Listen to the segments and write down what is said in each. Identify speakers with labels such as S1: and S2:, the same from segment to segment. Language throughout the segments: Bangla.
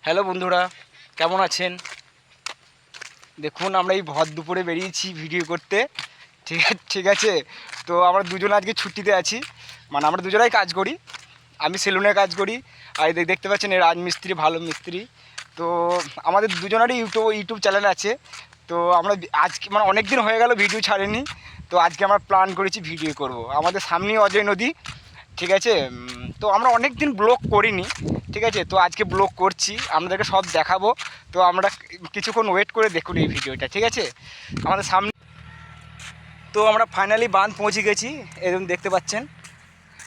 S1: হ্যালো বন্ধুরা, কেমন আছেন? দেখুন আমরা এই ভর দুপুরে বেরিয়েছি ভিডিও করতে। ঠিক আছে। তো আমরা দুজন আজকে ছুটিতে আছি, মানে আমরা দুজনাই কাজ করি। আমি সেলুনে কাজ করি, আর দেখতে পাচ্ছেন এই রাজমিস্ত্রি, ভালো মিস্ত্রি। তো আমাদের দুজনেরই ইউটিউব চ্যানেল আছে। তো আমরা আজকে মানে অনেক দিন হয়ে গেল ভিডিও ছাড়েনি। তো আজকে আমরা প্ল্যান করেছি ভিডিও করব। আমাদের সামনেই অজয় নদী, ঠিক আছে। তো আমরা অনেক দিন ব্লগ করিনি, ঠিক আছে। তো আজকে ব্লগ করছি, আপনাদেরকে সব দেখাবো। তো আমরা কিছুক্ষণ ওয়েট করে দেখুন এই ভিডিওটা, ঠিক আছে। আমাদের সামনে তো আমরা ফাইনালি বাঁধ পৌঁছে গেছি, এরকম দেখতে পাচ্ছেন।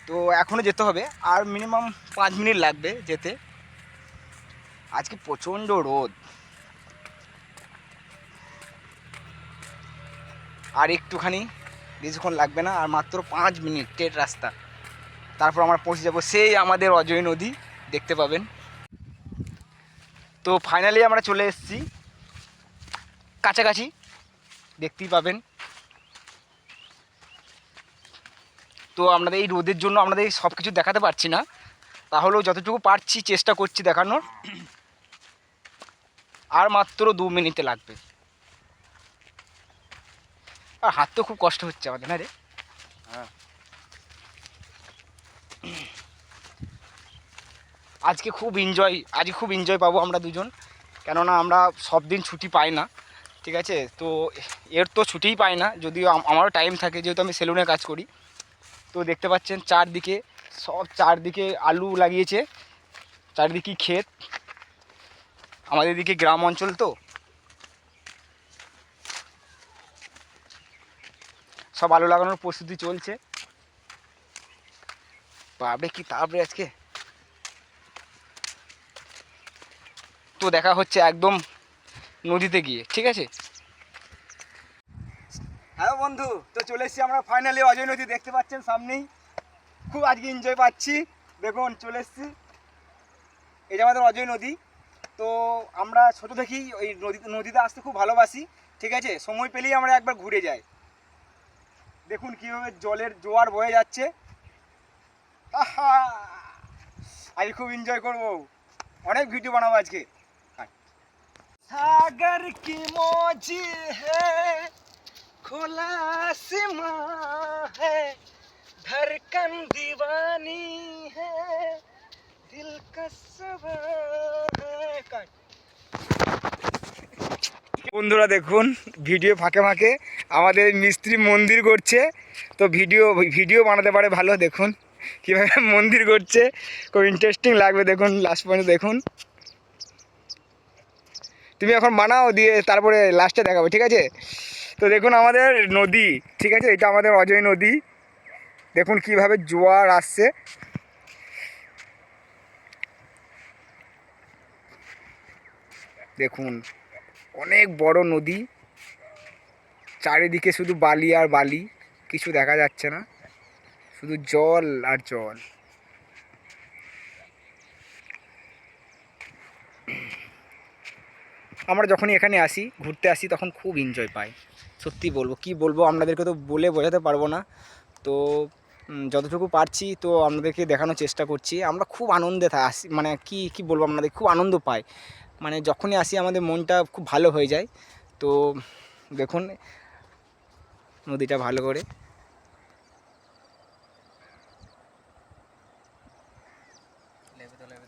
S1: তো এখনও যেতে হবে, আর মিনিমাম 5 মিনিট লাগবে যেতে। আজকে প্রচণ্ড রোদ, আর একটুখানি বেশিক্ষণ লাগবে না, আর মাত্র 5 মিনিটের রাস্তা। তারপর আমরা পৌঁছে যাব সেই আমাদের অজয় নদী, দেখতে পাবেন। তো ফাইনালি আমরা চলে এসেছি কাছাকাছি, দেখতেই পাবেন। তো আপনাদের এই রোদের জন্য আপনাদের সব কিছু দেখাতে পারছি না, তাহলেও যতটুকু পারছি চেষ্টা করছি দেখানোর। আর মাত্র 2 মিনিটে লাগবে। আর হাঁটতেও খুব কষ্ট হচ্ছে আমাদের, না রে? হ্যাঁ, আজকে খুব এনজয় পাবো আমরা দুজন, কেননা আমরা সব দিন ছুটি পাই না, ঠিক আছে। তো এর তো ছুটিই পাই না, যদিও আমারও টাইম থাকে, যেহেতু আমি সেলুনে কাজ করি। তো দেখতে পাচ্ছেন চারদিকে আলু লাগিয়েছে, চারিদিকে ক্ষেত। আমাদের এদিকে গ্রাম অঞ্চল, তো সব আলু লাগানোর প্রস্তুতি চলছে। বাপরে কি তাপরে আজকে। তো দেখা হচ্ছে একদম নদীতে গিয়ে, ঠিক আছে। হ্যালো বন্ধু, তো চলে এসেছি আমরা ফাইনালি অজয় নদী, দেখতে পাচ্ছেন সামনেই। খুব আজকে এনজয় পাচ্ছি, দেখুন চলে এসেছি। এই যে আমাদের অজয় নদী। তো আমরা ছোটো থেকেই ওই নদীতে আসতে খুব ভালোবাসি, ঠিক আছে। সময় পেলেই আমরা একবার ঘুরে যাই। দেখুন কীভাবে জলের জোয়ার বয়ে যাচ্ছে। আজকে খুব এনজয় করবো, অনেক ভিডিও বানাবো আজকে। সাগর কি মৌজি হ্যায়, খোলা आसमां है, धड़कन दीवानी है, दिल का सवाल है। বন্ধুরা দেখুন, ভিডিও ফাঁকে ফাঁকে আমাদের মিস্ত্রি মন্দির করছে। তো ভিডিও বানাতে পারে ভালো, দেখুন কীভাবে মন্দির করছে, খুব ইন্টারেস্টিং লাগবে। দেখুন লাস্ট পর্যন্ত দেখুন। তুমি এখন বানাও, দিয়ে তারপরে লাস্টে দেখাবো, ঠিক আছে। তো দেখুন আমাদের নদী, ঠিক আছে, এটা আমাদের অজয় নদী। দেখুন কিভাবে জোয়ার আসছে। দেখুন অনেক বড় নদী, চারিদিকে শুধু বালি আর বালি, কিছু দেখা যাচ্ছে না, শুধু জল আর জল। আমরা যখনই এখানে আসি, ঘুরতে আসি, তখন খুব এনজয় পাই। সত্যি বলবো, কি বলবো আপনাদেরকে, তো বলে বোঝাতে পারবো না। তো যতটুকু পারছি তো আপনাদেরকে দেখানোর চেষ্টা করছি। আমরা খুব আনন্দে আসি, মানে কি বলবো আপনাদের, খুব আনন্দ পাই। মানে যখনই আসি আমাদের মনটা খুব ভালো হয়ে যায়। তো দেখুন নদীটা ভালো করে।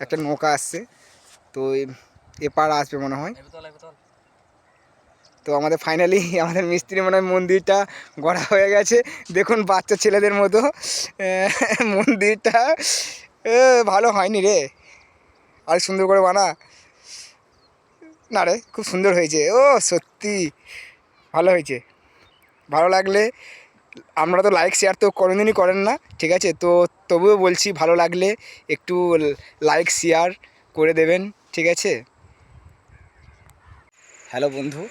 S1: একটা নৌকা আসছে, তো এপার আসবে মনে হয়। তো আমাদের ফাইনালি আমাদের মিস্ত্রি মনে হয় মন্দিরটা গড়া হয়ে গেছে। দেখুন বাচ্চা ছেলেদের মতো মন্দিরটা ভালো হয়নি রে, আর সুন্দর করে বানা না রে, খুব সুন্দর হয়েছে। ও সত্যি ভালো হয়েছে। ভালো লাগলে, আমরা তো লাইক শেয়ার তো কোনোদিনই করেন না, ঠিক আছে। তো তবুও বলছি, ভালো লাগলে একটু লাইক শেয়ার করে দেবেন, ঠিক আছে। হ্যালো বন্ধু,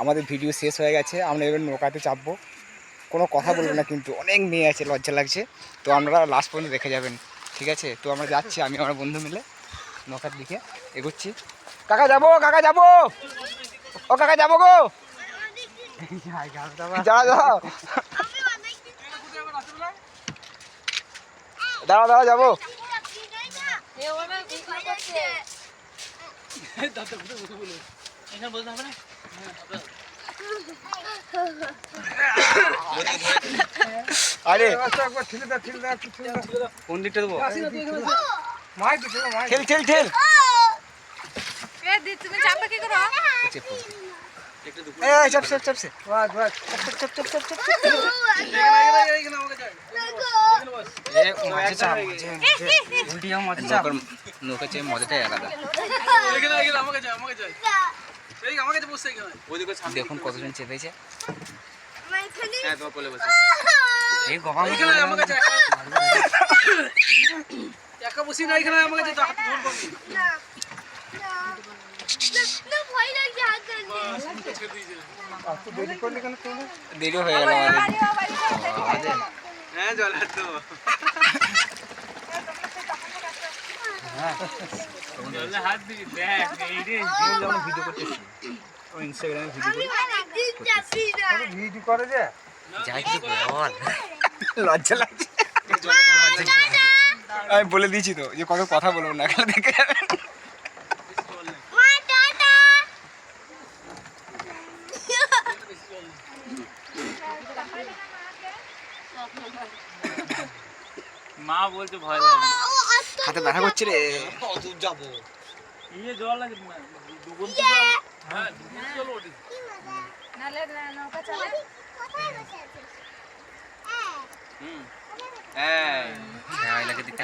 S1: আমাদের ভিডিও শেষ হয়ে গেছে, আমরা এবার নৌকাতে চাপবো। কোনো কথা বলবো না কিন্তু, অনেক মেয়ে আছে, লজ্জা লাগছে। তো আমরা লাস্ট পর্যন্ত দেখে যাবেন, ঠিক আছে। তো আমরা যাচ্ছি, আমি আমার বন্ধু মিলে নৌকার দিকে এগোচ্ছি। কাকা যাবো, কাকা যাবো, ও কাকা যাবো গো, যাও যাও, দাঁড়াও দাঁড়াও যাবো।
S2: এখানে বলতে হবে না
S1: আরে
S2: কোন দিকটা দেবো
S1: ঠেল ঠেল ঠেল
S3: তুমি চাপা কি করো
S1: এই চাপ চাপ চাপ চাপ চাপ চাপ চাপ চাপ এ মাঝে চাপ উল্টি যাও মাঝে চাপ নৌকা চেয়ে মজাটাই আলাদা দেখুন কতজন চেপেছে এই গবা
S2: একা বসি না এখানে আমাকে যেতে হাত ধর পাবি
S1: দেরি হয়ে গেল আমাদের
S2: হ্যাঁ জল হাত তো জলে হাত দিবি দেখ এই রে
S1: আমরা ভিডিও করতেছি ও ইনস্টাগ্রামে ভিডিও
S4: করে যে
S1: যাই কিছু বল লজ্জা লাগছে আমি বলে দিয়েছি তো যে কত কথা বলবো না খেলা দেখে যাবেন
S2: মা বলছে ভয় লাগে
S1: হাতে ব্যথা করছে রে
S2: দূর যাবো ইয়ে জল লাগে দুগুণ হ্যাঁ দুগুণ জল ওঠে
S3: নালে নৌকা চলে
S2: হ্যাঁ
S1: লাগে দেখতে